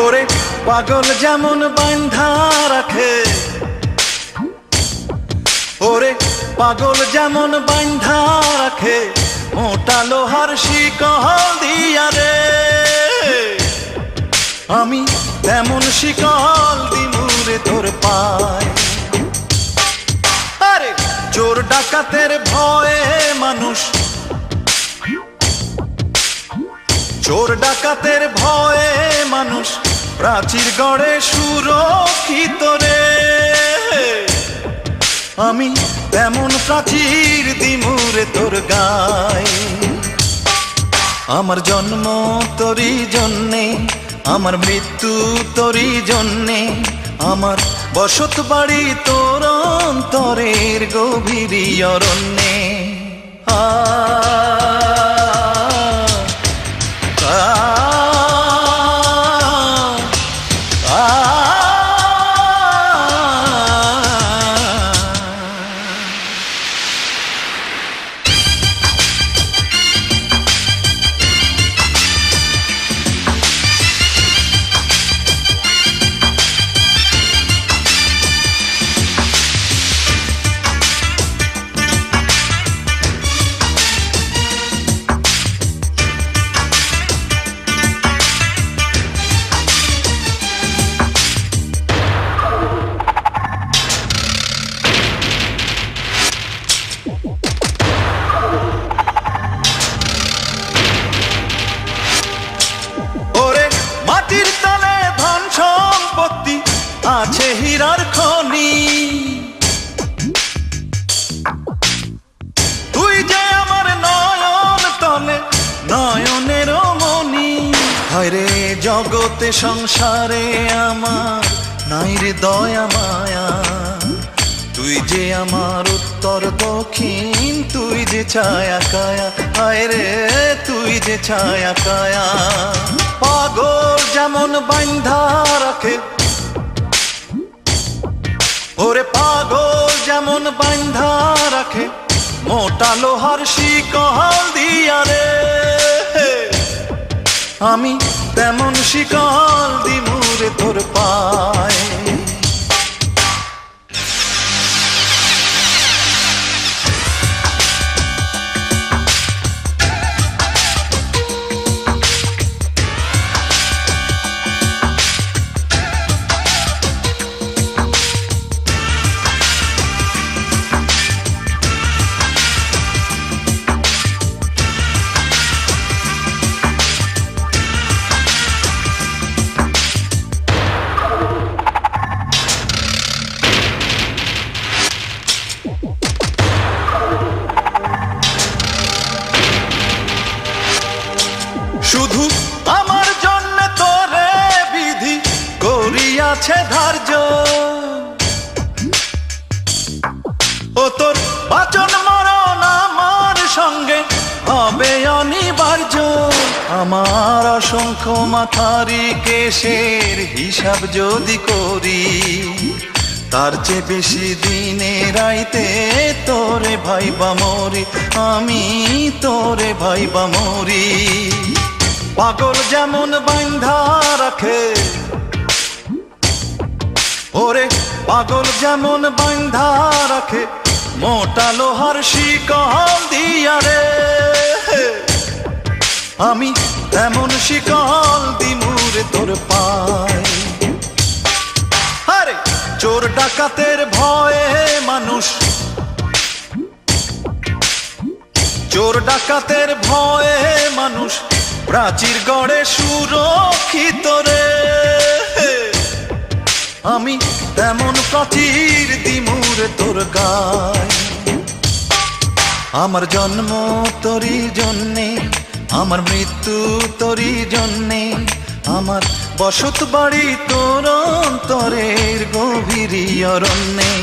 ওরে পাগল যেমন বাঁধা রাখে, ওরে পাগল যেমন বাঁধা রাখে মোটা লোহার শিকল দিয়া রে, আমি তেমন শিকল দিমুরে তোর পায়। আরে চোর ডাকাতের ভয়ে মানুষ, চোর ডাকাতের ভয়ে মানুষ প্রাচীর গড়ে সুরক্ষিত রে, আমি তেমন প্রাচীর দিমুরে তোর গায়ে। আমার জন্ম তোরই জন্যে, আমার মৃত্যু তোরই জন্যে, আমার বসত বাড়ি তোর অন্তরের গভীর অরণ্যে। মাটির তলে ধন সম্পত্তি আছে হীরার খনি, তুই যে আমার নয়ন তলে নয়নের মনি। হায়রে জগতে সংসারে আমার নাই রে দয়া মায়া, তুই যে আমার উত্তর দক্ষিণ, তুই যে ছায়া কায়া, হায়রে তুই যে ছায়া কায়া। পাগল যেমন বাঁধা রাখে, ওরে পাগল যেমন বাঁধা রাখে মোটা লোহার শিকল দিয়া রে, আমি তেমন শিকল দিমুরে তোর পায়। শুধু আমার জন্য তোরে বিধি করিয়াছে ধার্য, ও তোর বাচন মরণ আমার সঙ্গে হবে অনিবার্য। আমার অসংখ্য মাথারি কেশের হিসাব যদি করি, তার চেয়ে বেশি দিনে রাইতে তোরে ভাইবা মরি, আমি তোরে ভাইবা মরি। পাগল যেমন বাঁধা রাখে, ওরে পাগল যেমন বাঁধা রাখে মোটা লোহার শিকল দিয়া রে, আমি তেমন শিকল দিমুরে তোর পায়। আরে চোর ডাকাতের ভয়ে মানুষ, চোর ডাকাতের ভয়ে মানুষ প্রাচীর গড়ে সুরক্ষিত রে, আমি তেমন প্রাচীর দিমুরে তোর গায়। আমার জন্ম তোরই জন্যে, আমার মৃত্যু তোরই জন্যে, আমার বসত বাড়ি তোর অন্তরের গভীর অরণ্যে।